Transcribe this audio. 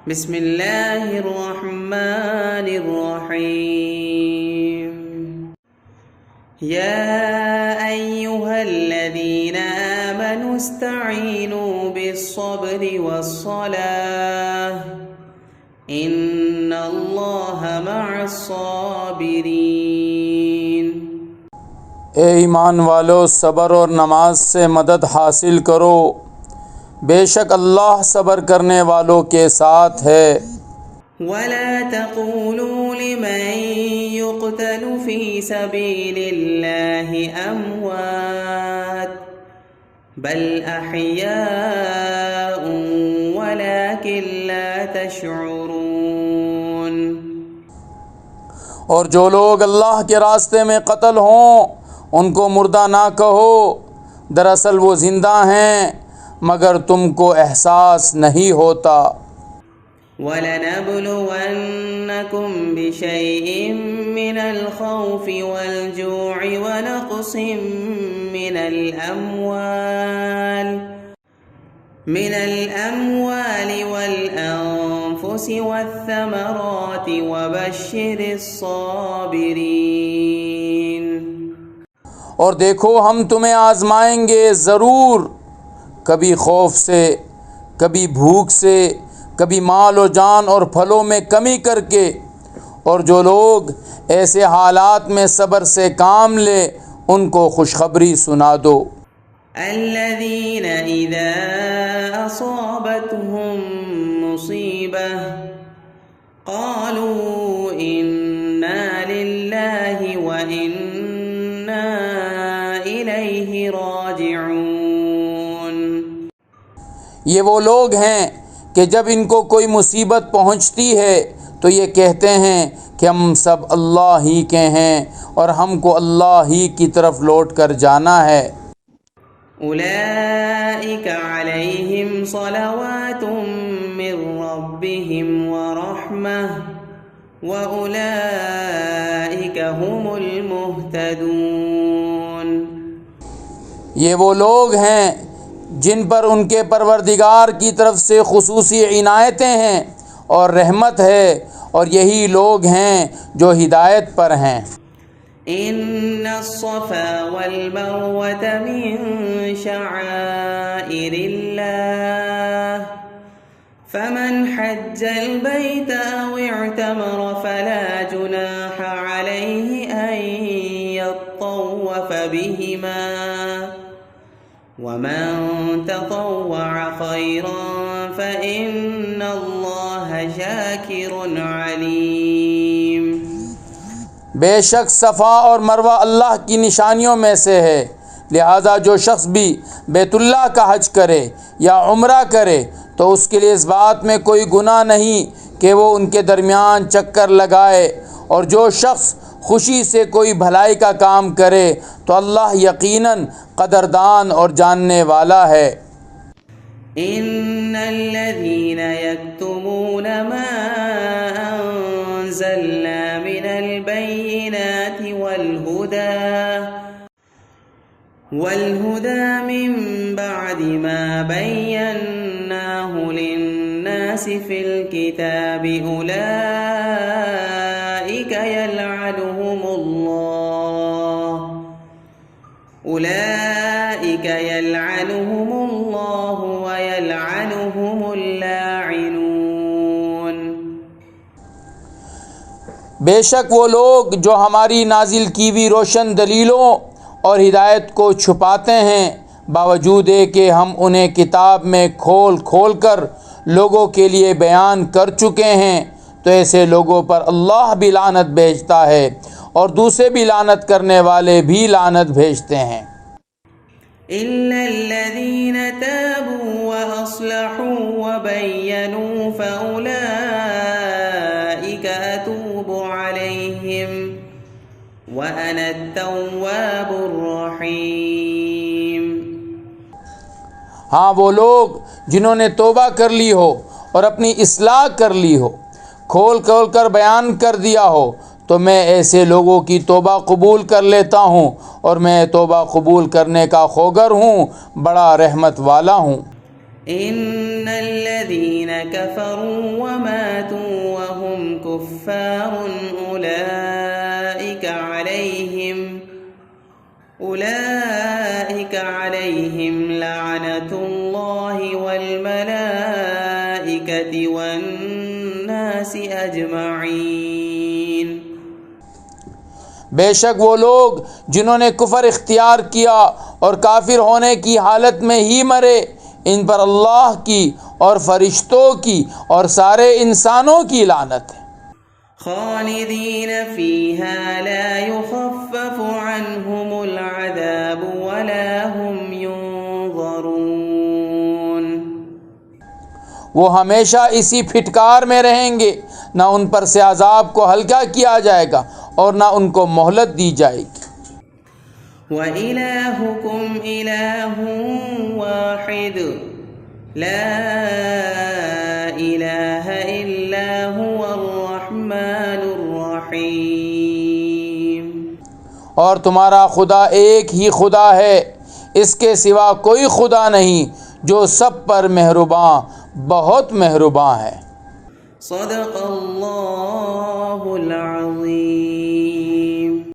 بسم اللہ الرحمن الرحیم یا ایہا الذین آمنوا استعینوا بالصبر والصلاة ان اللہ مع الصابرین۔ اے ایمان والو، صبر اور نماز سے مدد حاصل کرو، بے شک اللہ صبر کرنے والوں کے ساتھ ہے۔ وَلَا تَقُولُوا لِمَن يُقْتَلُ فِي سَبِيلِ اللَّهِ أَمْوَاتٌ بَلْ أَحْيَاءٌ وَلَكِن لَّا تَشْعُرُونَ۔ اور جو لوگ اللہ کے راستے میں قتل ہوں ان کو مردہ نہ کہو، دراصل وہ زندہ ہیں مگر تم کو احساس نہیں ہوتا۔ وَلَنَبْلُوَنَّكُمْ بِشَيْءٍ مِّنَ الْخَوْفِ وَالْجُوعِ وَنَقْصٍ مِّنَ الْأَمْوَالِ وَالْأَنفُسِ وَالثَّمَرَاتِ وَبَشِّرِ الصَّابِرِينَ۔ اور دیکھو ہم تمہیں آزمائیں گے ضرور، کبھی خوف سے، کبھی بھوک سے، کبھی مال و جان اور پھلوں میں کمی کر کے، اور جو لوگ ایسے حالات میں صبر سے کام لے ان کو خوشخبری سنا دو۔ الذین اذا اصابتهم مصیبہ قالوا انا للہ وانا الیہ راجعون۔ یہ وہ لوگ ہیں کہ جب ان کو کوئی مصیبت پہنچتی ہے تو یہ کہتے ہیں کہ ہم سب اللہ ہی کے ہیں اور ہم کو اللہ ہی کی طرف لوٹ کر جانا ہے۔ اولئک علیہم صلوات من ربہم ورحمہ واولئک هم المہتدون۔ یہ وہ لوگ ہیں جن پر ان کے پروردگار کی طرف سے خصوصی عنایتیں ہیں اور رحمت ہے، اور یہی لوگ ہیں جو ہدایت پر ہیں۔ ان الصفا والمروة من شعائر اللہ فمن حج البيت او اعتمر فلا جناح عليه ان يطوف بهما ومن تطوع خيرا فإن الله شاكر عليم۔ بے شک صفا اور مروہ اللہ کی نشانیوں میں سے ہے، لہذا جو شخص بھی بیت اللہ کا حج کرے یا عمرہ کرے تو اس کے لیے اس بات میں کوئی گناہ نہیں کہ وہ ان کے درمیان چکر لگائے، اور جو شخص خوشی سے کوئی بھلائی کا کام کرے تو اللہ یقیناً قدردان اور جاننے والا ہے۔ ان الذين يكتمون ما انزلنا من البينات والهدى من بعد ما بيناه للناس في الكتاب أولئك يلعنهم الله ويلعنهم اللاعنون۔ بے شک وہ لوگ جو ہماری نازل کی ہوئی روشن دلیلوں اور ہدایت کو چھپاتے ہیں، باوجود کہ ہم انہیں کتاب میں کھول کھول کر لوگوں کے لیے بیان کر چکے ہیں، تو ایسے لوگوں پر اللہ بھی لعنت بھیجتا ہے اور دوسرے بھی لعنت کرنے والے بھی لعنت بھیجتے ہیں۔ إِلَّا الَّذِينَ تَابُوا وَأَصْلَحُوا وَبَيَّنُوا فَأُولَئِكَ أَتُوبُ عَلَيْهِمْ وَأَنَا التَّوَّابُ الرَّحِيمُ۔ ہاں وہ لوگ جنہوں نے توبہ کر لی ہو اور اپنی اصلاح کر لی ہو، کھول کھول کر بیان کر دیا ہو، تو میں ایسے لوگوں کی توبہ قبول کر لیتا ہوں، اور میں توبہ قبول کرنے کا خوگر ہوں، بڑا رحمت والا ہوں۔ إن الذين كفروا وماتوا وهم كفار أولئك عليهم لعنة الله والملائكة والناس أجمعين۔ بے شک وہ لوگ جنہوں نے کفر اختیار کیا اور کافر ہونے کی حالت میں ہی مرے، ان پر اللہ کی اور فرشتوں کی اور سارے انسانوں کی لعنت ہے۔ خالدین فیہا لا یخفف عنہم العذاب ولا هم ینظرون۔ وہ ہمیشہ اسی پھٹکار میں رہیں گے، نہ ان پر سے عذاب کو ہلکا کیا جائے گا اور نہ ان کو مہلت دی جائے گی۔ وَإِلَٰهُكُمْ إِلَٰهٌ وَاحِدٌ لَا إِلَٰهَ إِلَّا هُوَ الرَّحْمَنُ الرَّحِيمُ۔ اور تمہارا خدا ایک ہی خدا ہے، اس کے سوا کوئی خدا نہیں، جو سب پر مہرباں، بہت مہرباں ہے۔ صدق اللہ العظیم۔